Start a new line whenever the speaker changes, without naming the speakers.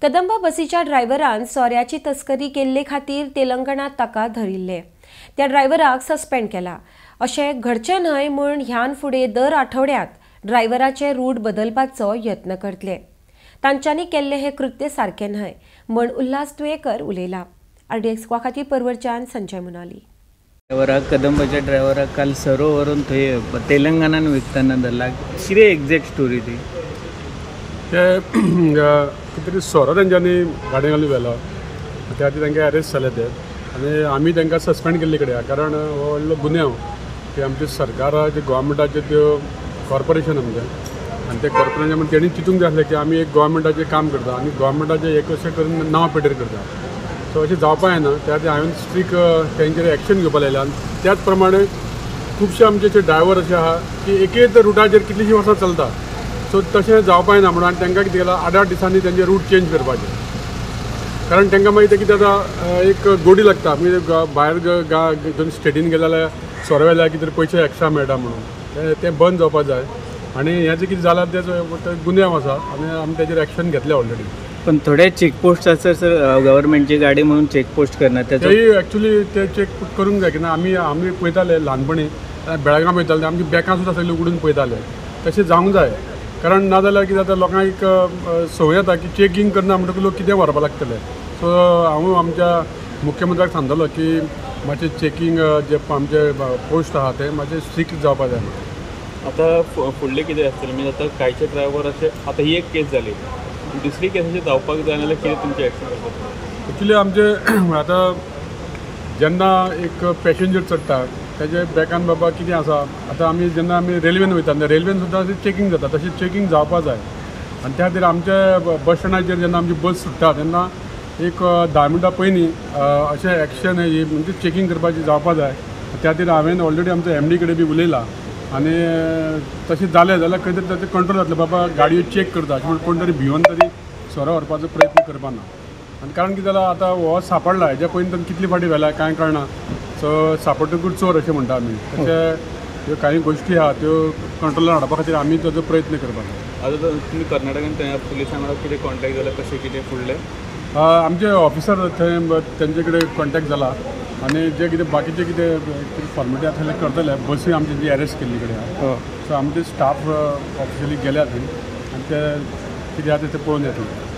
कदंबा बसीच्या ड्रायव्हरान सोऱ्याची तस्करी केल्ले खातीर तेलंगणात ताका धरिल्ले। त्या ड्रायव्हराक सस्पेंड केला। अशें घडचें न्हय म्हूण ह्यान फुडें दर आठवड्यात ड्रायव्हराचे रूट बदलपाचो यत्न करतले। तांच्यांनी केल्ले हे कृत्य सारकें न्हय म्हूण उल्हास तुयेकर उलयला। RDX खातीर परवरच्यान संजय मुनाली।
कदंबाच्या ड्रायव्हराक काल सरो व्हरून थंय तेलंगणान विकताना धरला। कितें एक्झॅक्ट स्टोरी ती?
ते कितें तरी सोरो तेंच्यांनी गाडये घालून व्हेलो, त्या खातीर तांकां अरेस्ट जाले ते आनी आमी तांकां सस्पेंड केल्ले कडेन, कारण हो व्हडलो गुन्यांव की आमचे सरकाराचे गोवोरमेंटाचे त्यो कॉर्पोरेशन आमचें आनी ते कॉर्पोरेशन तेणी चिंतूंक जाय आसलें की आमी एक गोवोरमेंटाचें काम करता आनी गोवोरमेंटाचें एक अशें करून नांव पेटेर करता। सो अशें जावपा जायना, त्या खातीर हांवें स्ट्रीक तेंचेर एक्शन घेवपा लायलें। आनी त्याच प्रमाणे खुबशे आमचे ड्रायव्हर अशे आहा की एकेच रुटाचेर कितलींशीं वर्सां चलता। सो तशें जावपा जायना म्हणून तांकां कितें केलां, 8-8 दिसांनी तेंचे रूट चेंज करपाचे, कारण तांकां मागीर ते कितें जाता एक गोडी लागता। म्हणजे भायर दोन स्टेटीन गेले जाल्यार सोरो व्हेल्यार कितें तरी पयशे एक्स्ट्रा मेळटा म्हणून ते बंद जावपा जाय। आनी हें कितें जालां तें गुन्यांव आसा आनी आमी तेजेर एक्शन घेतलें ऑलरेडी।
पण थोडे चेकपोस्ट आसता सर, गव्हर्नमेंटची गाडी म्हणून चेकपोस्ट करना
तेही एक्चुली ते चेक करूंक जाय, कित्याक आमी पळयताले ल्हानपणी बेळगांव वयताले आमची बॅकां सुद्दां सगळीं उगडून पळयताले। तशें जावंक जाय, कारण नाजाल्यार कितें जाता लोकांक एक संवय येता की चेकींग करना म्हणटकूच लोक कितें व्हरपा लागतले। सो हांव आमच्या मुख्यमंत्र्याक सांगतलो की मातशें चेकींग जे आमचे पोस्ट आहा ते मातशें स्ट्रिक्ट जावपा जाय।
आतां फुडलें कितें आसतलें, म्हणजे आतां कांयचे ड्रायव्हर अशें आतां ही एक केस जाली, दुसरी केस अशी जावपाक जाय नाल्यार कितें तुमचें एक्शन आसा?
एक्चुली आमचे आतां जेन्ना एक पॅसेंजर चडटा तेजे बॅकान बाबा कितें आसा, आतां आमी जेन्ना आमी रेल्वेन वयता तेन्ना रेल्वेन सुद्दां चेकींग जाता, तशें चेकींग जावपा जाय। आनी त्या खातीर आमच्या बस स्टँडाचेर जेन्ना आमची बस सुट्टा तेन्ना एक 10 मिनटां पयलीं अशें एक्शन म्हणजे चेकींग करपाची जावपा जाय। त्या खातीर हांवें ऑलरेडी आमच्या MD कडेन बी उलयलां आनी तशें जालें जाल्यार खंय तरी ताचें कंट्रोल जातलें। बाबा गाडयो चेक करता अशें म्हणून कोण तरी भिवून तरी सोरो व्हरपाचो प्रयत्न करपाना। आनी कारण कितें जालां, आतां हो सांपडला, हेज्या पयलीं कितली फावटी व्हेला कांय कळना। सो सांपडटकूच चोर अशें म्हणटा आमी। तशें ह्यो कांय गोश्टी आहा त्यो कंट्रोलान हाडपा खातीर आमी ताचो प्रयत्न करपाक।
आतां तुमी कर्नाटकान पुलिसां वांगडा कितें कॉन्टॅक्ट जाला, कशें कितें फुडलें?
आमचे ऑफिसर थंय तेंचे कडेन कॉन्टॅक्ट जाला आनी जे कितें बाकीचे कितें फॉर्मेलिटी आसा ते करतले। बसी आमची जी अरेस्ट केल्ली कडेन आहा, सो आमचे स्टाफ ऑफिशियली गेल्या थंय आनी ते कितें आसा तें पळोवन येतले।